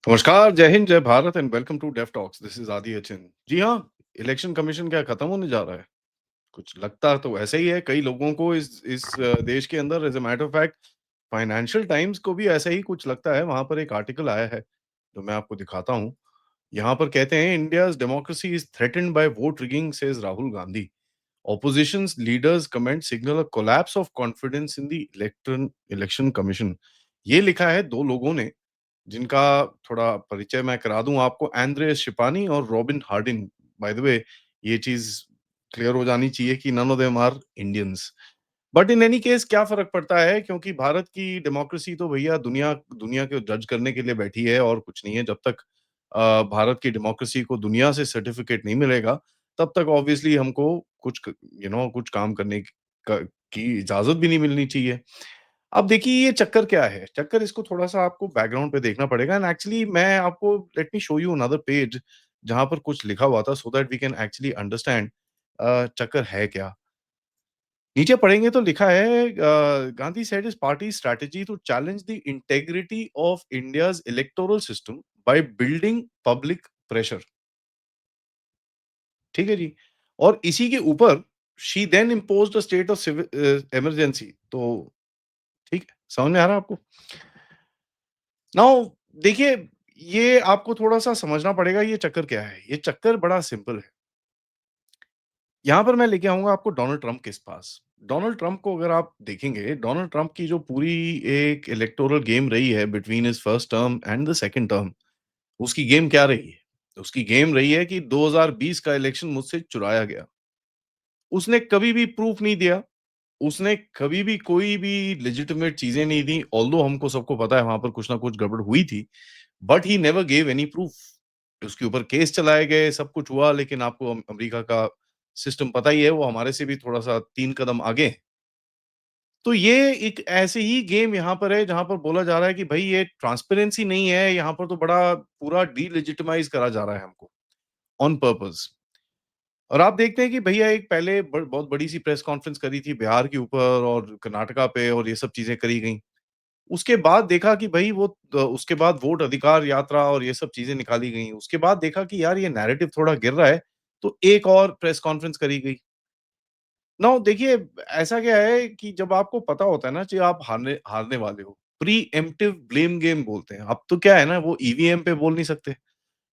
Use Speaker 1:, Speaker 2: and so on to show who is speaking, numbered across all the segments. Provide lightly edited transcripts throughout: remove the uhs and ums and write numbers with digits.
Speaker 1: नमस्कार, जय हिंद, जय Bharat and welcome to Dev talks. This is Adi Achin. जी हाँ, इलेक्शन कमीशन क्या खत्म होने जा रहा है? कुछ लगता तो ऐसा ही है, कई लोगों को इस देश के अंदर as a matter of fact financial times को भी ऐसा ही कुछ लगता है। वहाँ पर एक आर्टिकल आया है, जो मैं आपको दिखाता हूँ। यहाँ पर कहते हैं India's democracy is threatened bye vote rigging says Rahul Gandhi. Opposition's leaders comment signal a collapse of confidence in the election commission। ये लिखा है 2 लोगों ने, जिनका थोड़ा परिचय मैं करा दूँ आपको, एंड्रेस शिपानी और Robin Harding. By the way, ये चीज़ क्लियर हो जानी चाहिए कि none of them are Indians. But in any case क्या फ़र्क पड़ता है, क्योंकि भारत की डेमोक्रेसी तो भैया दुनिया दुनिया को जज करने के लिए बैठी है और कुछ नहीं है। जब तक भारत की डेमोक्रेसी को दुनिया से सर्टिफ़िकेट नहीं मिलेगा, तब तक ऑब्वियसली हमको कुछ कुछ काम करने की इजाज़त भी नहीं मिलनी चाहिए। अब देखिए ये चक्कर क्या है? चक्कर इसको थोड़ा-सा आपको बैकग्राउंड पे देखना पड़ेगा एंड एक्चुअली मैं आपको let me show you another page जहाँ पर कुछ लिखा हुआ था so that we can actually understand चक्कर है क्या? नीचे पढ़ेंगे तो लिखा है Gandhi said his party strategy to challenge the integrity of India's electoral system by building public pressure. ठीक है जी? और इसी के ऊपर she then imposed a state of emergency. तो ठीक है, समझ में आ रहा है आपको? नाउ देखिए, ये आपको थोड़ा-सा समझना पड़ेगा ये चक्कर क्या है? ये चक्कर बड़ा सिंपल है। यहाँ पर मैं लेके आऊँगा आपको डोनाल्ड ट्रम्प के पास। डोनाल्ड ट्रम्प को अगर आप देखेंगे, डोनाल्ड ट्रम्प की जो पूरी एक इलेक्टोरल गेम रही है between his first term and the second term, उसकी गेम क्या रही है? उसकी गेम रही है कि 2020 का इलेक्शन मुझसे चुराया गया। उसने कभी भी प्रूफ नहीं दिया, उसने कभी भी कोई भी लेजिटिमेट चीज़ें नहीं दी, ऑल्दो हमको सबको पता है वहाँ पर कुछ ना कुछ गड़बड़ हुई थी। But he never gave any proof. उसके ऊपर केस चलाए गए, सब कुछ हुआ, लेकिन आपको अमेरिका का सिस्टम पता ही है, वो हमारे से भी थोड़ा-सा 3 कदम आगे है। तो ये एक ऐसे ही गेम यहाँ पर है जहाँ पर बोला जा रहा है कि भई ये ट्रांसपेरेंसी नहीं है, यहाँ पर तो बड़ा पूरा डिलेजिटिमाइज़ करा जा रहा है हमको, ऑन पर्पज़। और आप देखते हैं कि भैया एक पहले बहुत बड़ी-सी प्रेस कॉन्फ्रेंस करी थी बिहार के ऊपर और कर्नाटका पे और ये सब चीज़ें करी गईं। उसके बाद देखा कि भई उसके बाद वोट अधिकार यात्रा और ये सब चीज़ें निकाली गईं। उसके बाद देखा कि यार ये नैरेटिव थोड़ा गिर रहा है, तो एक और प्रेस कॉन्फ्रेंस करी गई। नाउ देखिए, ऐसा क्या है कि जब आपको पता होता है ना कि आप हारने हारने वाले हो, प्रीएम्प्टिव ब्लेम गेम बोलते हैं। अब तो क्या है ना, वो ईवीएम पे बोल नहीं सकते,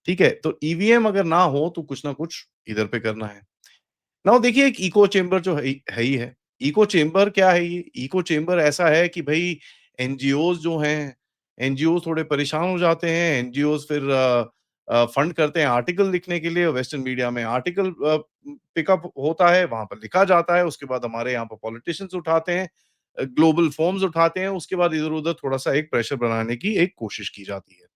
Speaker 1: ठीक है? तो ईवीएम अगर ना हो तो कुछ ना कुछ इधर पे करना है। नाउ देखिए, एक इको चेम्बर जो है ही है। इको चेम्बर क्या है ये? इको चेम्बर ऐसा है कि भई एनजीओज़ जो हैं, एनजीओज़ थोड़े परेशान हो जाते हैं, एनजीओज़ फिर फंड करते हैं आर्टिकल लिखने के लिए वेस्टर्न मीडिया में आर्टिकल पिकअप होता है, वहाँ पर लिखा जाता है, उसके बाद हमारे यहाँ पर पॉलिटिशियंस उठाते हैं, ग्लोबल फर्म्स उठाते हैं, उसके बाद इधर-उधर थोड़ा-सा एक प्रेशर बनाने की एक कोशिश की जाती है।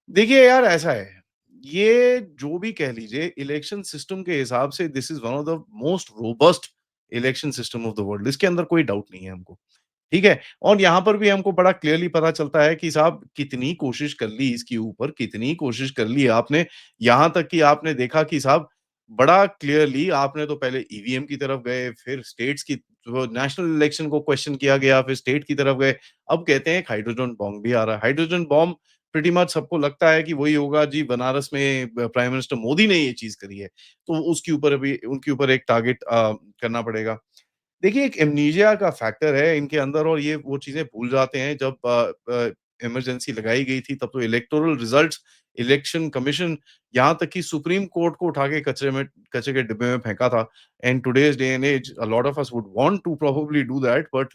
Speaker 1: देखिए यार ऐसा है, ये जो भी कह लीजिए इलेक्शन सिस्टम के हिसाब से this is one of the most robust election system of the world, इसके अंदर कोई डाउट नहीं है हमको, ठीक है? और यहाँ पर भी हमको बड़ा क्लियरली पता चलता है कि साहब कितनी कोशिश कर ली इसके ऊपर, कितनी कोशिश कर ली आपने, यहाँ तक कि आपने देखा कि साहब बड़ा क्लियरली आपने तो पहले ईवीएम की तरफ गए, फिर स्टेट्स की जो नेशनल इलेक्शन को क्वेश्चन किया गया, फिर स्टेट की तरफ गए, अब कहते हैं एक हाइड्रोजन बॉम्ब भी आ रहा है। हाइड्रोजन बॉम्ब प्रीटी मच सबको लगता है कि वही होगा जी, बनारस में प्राइम मिनिस्टर मोदी ने ये चीज़ करी है, तो उसके ऊपर अभी उनके ऊपर एक टारगेट करना पड़ेगा। देखिए, एक एमनीशिया का फैक्टर है इनके अंदर और ये वो चीज़ें भूल जाते हैं जब इमरजेंसी लगाई गई थी तब तो इलेक्टोरल रिजल्ट्स, इलेक्शन कमीशन, यहाँ तक कि सुप्रीम कोर्ट को उठा के कचरे के डिब्बे में फेंका था। And today's day and as a lot of us would want to probably do that but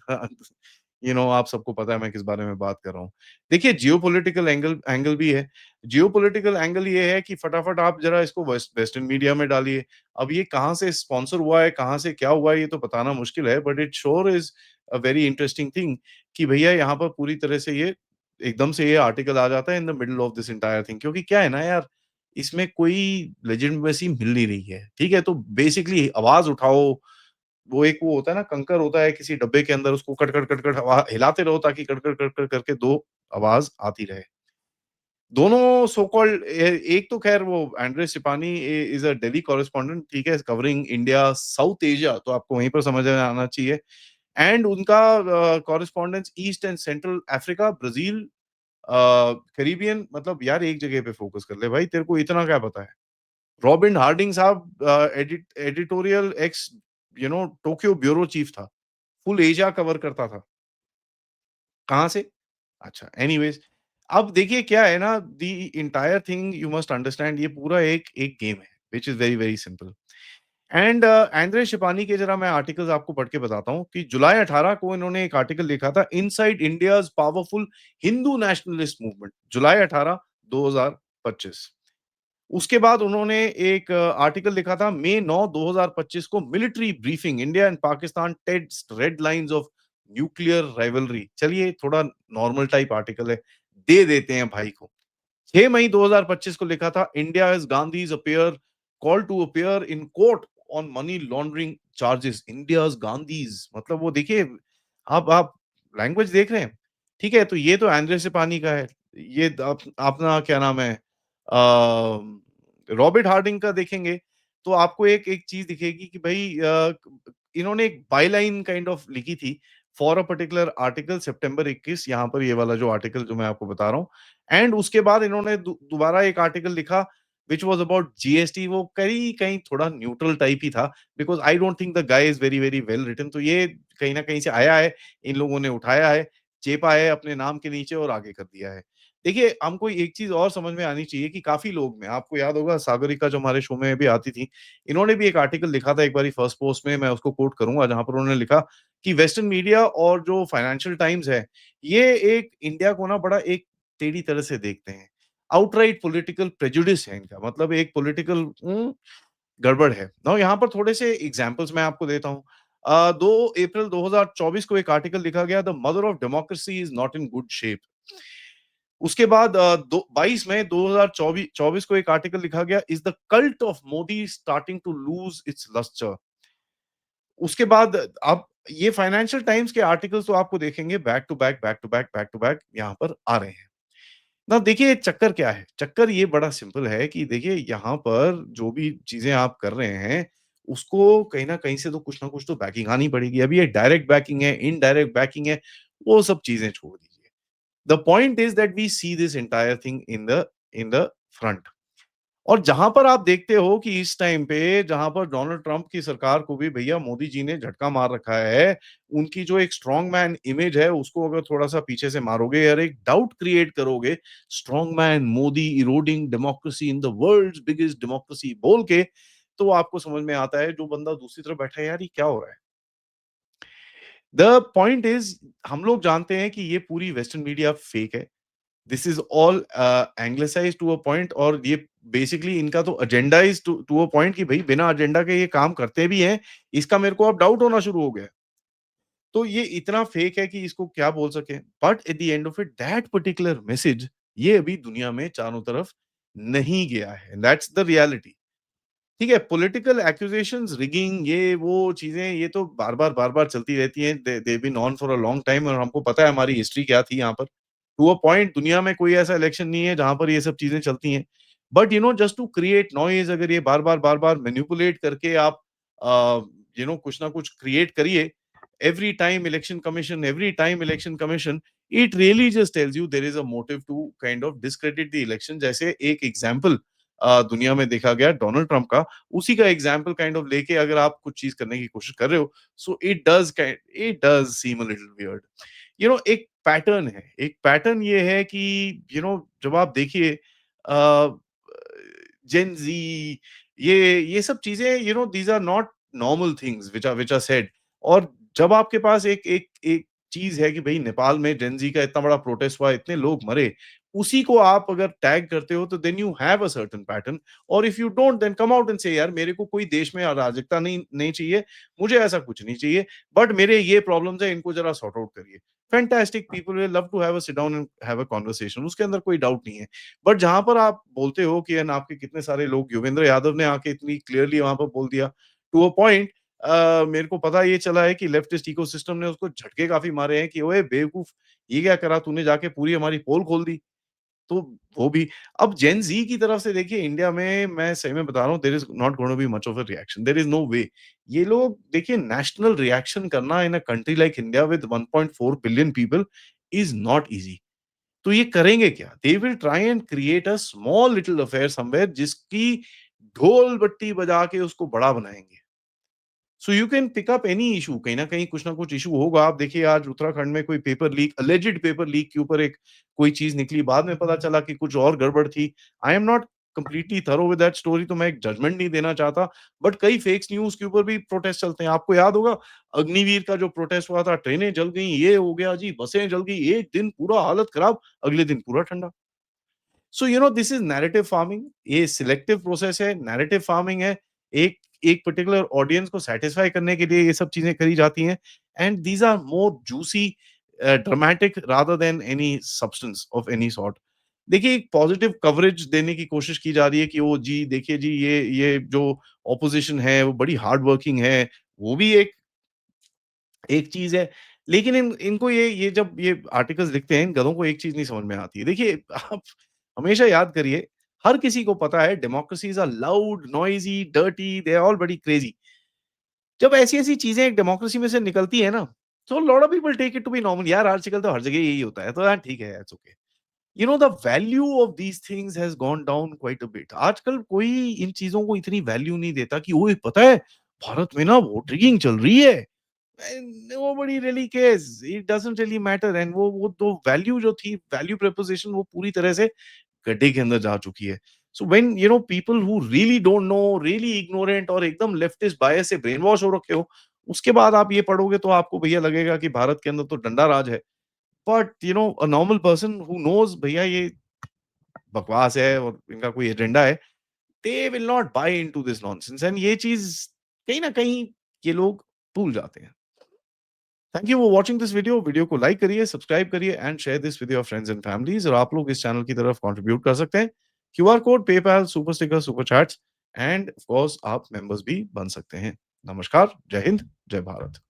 Speaker 1: आप सबको पता है मैं किस बारे में बात कर रहा हूँ। देखिए जियोपॉलिटिकल एंगल एंगल भी है। जियोपॉलिटिकल एंगल ये है कि फटाफट आप ज़रा इसको वेस्टर्न मीडिया में डालिए। अब ये कहाँ से स्पॉन्सर हुआ है, कहाँ से क्या हुआ है, ये तो बताना मुश्किल है, but it sure is a very interesting thing कि भैया यहाँ पर पूरी तरह से ये एकदम से ये आर्टिकल आ जाता है in the middle of this entire thing, क्योंकि क्या है ना यार, इसमें कोई लेजिटिमेसी मिल नहीं रही है, ठीक है? तो बेसिकली आवाज़ उठाओ, वो होता है ना, कंकर होता है किसी डब्बे के अंदर, उसको कट-कट हवा हिलाते रहो ताकि कट-कट करके 2 आवाज़ आती रहे। दोनों सो कॉल्ड एक तो ख़ैर वो Andres Schipani is a Delhi correspondent, ठीक है? कवरिंग इंडिया, साउथ एशिया, तो आपको वहीं पर समझ में आना चाहिए। एंड उनका correspondence east and central Africa, Brazil, Caribbean मतलब यार एक जगह पे फ़ोकस कर ले भाई, तेरे को इतना क्या पता है? रॉबिन हार्डिंग साहब editorial x Tokyo bureau chief था। फुल एशिया कवर करता था। कहाँ से? अच्छा, एनीवेज़ अब देखिए क्या है ना the entire thing you must understand ये पूरा एक एक गेम है, which is very, very simple. And Andres Schipani के ज़रा मैं आर्टिकल्स आपको पढ़ के बताता हूँ कि जुलाई 18 को इन्होंने एक आर्टिकल लिखा था inside India's powerful Hindu nationalist movement July 18, 2025। उसके बाद उन्होंने एक आर्टिकल लिखा था मई 9, 2025 को military briefing India and Pakistan test red lines of nuclear rivalry. चलिए थोड़ा नॉर्मल टाइप आर्टिकल है, दे देते हैं भाई को। 6 मई 2025 को लिखा था India as Gandhis appear call to appear in court on money laundering charges. India's Gandhis मतलब वो देखिए आप लैंग्वेज देख रहे हैं। ठीक है, तो ये तो एंड्रे सिपानी का है। ये अपना क्या नाम है रॉबर्ट हार्डिंग का देखेंगे तो आपको एक एक चीज़ दिखेगी कि भई इन्होंने एक बायलाइन काइंड ऑफ लिखी थी फॉर अ पर्टिकुलर आर्टिकल सितंबर 21 यहाँ पर ये वाला जो आर्टिकल जो मैं आपको बता रहा हूँ। एंड उसके बाद इन्होंने दोबारा एक आर्टिकल लिखा व्हिच वाज़ अबाउट जीएसटी वो कहीं कहीं थोड़ा न्यूट्रल टाइप ही था because I don't think the guy is very very well written तो ये कहीं न कहीं से आया है, इन लोगों ने उठाया है, चेपा है अपने नाम के नीचे और आगे कर दिया है। देखिए, हमको एक चीज़ और समझ में आनी चाहिए कि काफ़ी लोग में आपको याद होगा सागरिका जो हमारे शो में भी आती थी, इन्होंने भी एक आर्टिकल लिखा था एक बारी फर्स्ट पोस्ट में मैं उसको कोट करूँगा जहाँ पर उन्होंने लिखा कि वेस्टर्न मीडिया और जो फाइनेंशियल टाइम्स है, ये एक इंडिया को ना बड़ा एक टेढ़ी तरह से देखते हैं। आउटराइट पॉलिटिकल प्रेजुडिस है इनका मतलब एक पॉलिटिकल गड़बड़ है। नाउ यहाँ पर थोड़े से एग्ज़ाम्पल्स मैं आपको देता हूँ। 2 अप्रैल 2024 को एक आर्टिकल लिखा गया the mother of democracy is not in good shape. उसके बाद 22 मई 2024 को एक आर्टिकल लिखा गया is the cult of Modi starting to lose its lustre. उसके बाद आप ये फाइनेंशियल टाइम्स के आर्टिकल्स तो आपको देखेंगे back to back, back to back, back to back यहाँ पर आ रहे हैं। ना देखिए चक्कर क्या है? चक्कर ये बड़ा सिंपल है कि देखिए यहाँ पर जो भी चीज़ें आप कर रहे हैं, उसको कहीं न कहीं से तो कुछ न कुछ तो बैकिंग आनी पड़ेगी। अभी ये डायरेक्ट बैकिंग है, इनडायरेक्ट बैकिंग है, वो सब चीज़ें छोड़ दीजिए। The point is that we see this entire thing in the front. और जहाँ पर आप देखते हो कि इस टाइम पे जहाँ पर डोनाल्ड ट्रंप की सरकार को भी भैया मोदी जी ने झटका मार रखा है, उनकी जो एक स्ट्रॉन्ग मैन इमेज है उसको अगर थोड़ा-सा पीछे से मारोगे और एक डाउट क्रिएट करोगे, strong man Modi eroding democracy in the world's biggest democracy बोल के, तो आपको समझ में आता है जो बंदा दूसरी तरफ बैठा है यार ये क्या हो रहा है? द पॉइंट इज़ हम लोग जानते हैं कि ये पूरी वेस्टर्न मीडिया फेक है। This is all anglicised to a point और ये बेसिकली इनका तो agenda is to a point कि भई बिना एजेंडा के ये काम करते भी हैं, इसका मेरे को अब डाउट होना शुरू हो गया है। तो ये इतना फेक है कि इसको क्या बोल सकें। But at the end of it that particular message ये अभी दुनिया में चारों तरफ नहीं गया है। That's the reality. ठीक है, पॉलिटिकल एक्यूजेशंस, रिगिंग ये वो चीज़ें ये तो बार-बार, बार-बार चलती रहती हैं। They been on for a long time और हमको पता है हमारी हिस्ट्री क्या थी यहाँ पर। टू अ पॉइंट दुनिया में कोई ऐसा इलेक्शन नहीं है जहाँ पर ये सब चीज़ें चलती हैं। But just to create noise अगर ये बार-बार, बार-बार मैनिपुलेट करके आप अ, कुछ ना कुछ क्रिएट करिए, every time election commission, it really just tells you there is a motive to kind of discredit the election जैसे एक एग्ज़ाम्पल दुनिया में देखा गया डोनाल्ड ट्रम्प का, उसी का एग्ज़ाम्पल काइंड ऑफ लेके अगर आप कुछ चीज़ करने की कोशिश कर रहे हो, so it does seem a little weird. एक पैटर्न ये है कि जब आप देखिए जेन ज़ी ये सब चीज़ें these are not normal things which are said और जब आपके पास एक एक एक चीज़ है कि भई नेपाल में जेन ज़ी का इतना बड़ा प्रोटेस्ट हुआ, इतने लोग मरे, उसी को आप अगर टैग करते हो तो then you have a certain pattern और if you don't then come out and say यार मेरे को कोई देश में अराजकता नहीं नहीं चाहिए, मुझे ऐसा कुछ नहीं चाहिए, बट मेरे ये प्रॉब्लम्स हैं इनको ज़रा सॉर्ट आउट करिए। Fantastic people will love to have a sit down and have a conversation उसके अंदर कोई डाउट नहीं है। बट जहाँ पर आप बोलते हो कि एन आपके कितने सारे लोग योगेंद्र यादव ने आके इतनी क्लियरली वहाँ पर बोल दिया टू अ पॉइंट मेरे को पता ये चला है कि लेफ्टिस्ट इकोसिस्टम ने उसको झटके काफ़ी मारे हैं कि ओए बेवकूफ! ये क्या करा तूने जाके पूरी हमारी पोल खोल दी। तो वो भी अब जेन ज़ी की तरफ से देखिए इंडिया में मैं सही में बता रहा हूँ there is not gonna be much of a reaction, there is no way. ये लोग देखिए नेशनल रिएक्शन करना in a country like India with 1.4 billion people is not easy. तो ये करेंगे क्या? They will try and create a small little affair somewhere जिसकी ढोल बट्टी बजा के उसको बड़ा बनाएँगे। So you can pick up any issue कहीं न कहीं कुछ ना कुछ इश्यू होगा। आप देखिए आज उत्तराखंड में कोई paper leak alleged paper leak के ऊपर एक कोई चीज़ निकली, बाद में पता चला कि कुछ और गड़बड़ थी। I am not completely thorough with that story तो मैं एक जजमेंट नहीं देना चाहता, बट कई फेक्स न्यूज़ के ऊपर भी प्रोटेस्ट चलते हैं। आपको याद होगा अग्निवीर का जो प्रोटेस्ट हुआ था, ट्रेनें जल गई, ये हो गया जी, बसें जल गई, एक दिन पूरा हालत खराब, अगले दिन पूरा ठंडा। So you know this is narrative farming. ये सिलेक्टिव प्रोसेस है, नैरेटिव फार्मिंग है। एक एक पर्टिकुलर ऑडियंस को सैटिस्फाई करने के लिए ये सब चीजें करी जाती हैं and these are more juicy dramatic rather than any substance of any sort. देखिए एक पॉजिटिव कवरेज देने की कोशिश की जा रही है कि ओ जी देखिए जी ये जो ऑपोजिशन है वो बड़ी हार्ड वर्किंग है, वो भी एक एक चीज़ है। लेकिन इनको ये जब ये आर्टिकल्स लिखते हैं, इन गधों को एक चीज़ नहीं समझ में आती है। देखिए, आप हमेशा याद करिए, हर किसी को पता है democracies are loud, noisy, dirty, they are all बड़ी क्रेज़ी। जब ऐसी-ऐसी चीज़ें एक डेमोक्रेसी में से निकलती है ना, so lot of people take it to be normal. यार आजकल तो हर जगह यही होता है, तो यार ठीक है, it's okay. You know the value of these things has gone down quite a bit. आजकल कोई इन चीज़ों को इतनी वैल्यू नहीं देता कि ओए पता है, भारत में ना वोट रिगिंग चल रही है। Nobody really cares, it doesn't really matter and वो तो वैल्यू जो थी, वैल्यू प्रोपोज़िशन वो पूरी तरह से गड्ढे के अंदर जा चुकी है। So when you know people who really don't know, really ignorant और एकदम लेफ्टिस्ट बायस से ब्रेन वॉश हो रखे हो, उसके बाद आप ये पढ़ोगे तो आपको भैया लगेगा कि भारत के अंदर तो डंडा राज है। But you know a normal person who knows भैया ये बकवास है और इनका कोई एजेंडा है, they will not buy into this nonsense and ये चीज़ कहीं न कहीं ये लोग भूल जाते हैं। Thank you for watching this video. Video को लाइक करिए, सब्सक्राइब करिए and share this with your friends and families और आप लोग इस चैनल की तरफ कंट्रीब्यूट कर सकते हैं। QR code, PayPal, super sticker, super chats end of course आप मेंबर्स भी बन सकते हैं। नमस्कार, जय हिंद, जय भारत।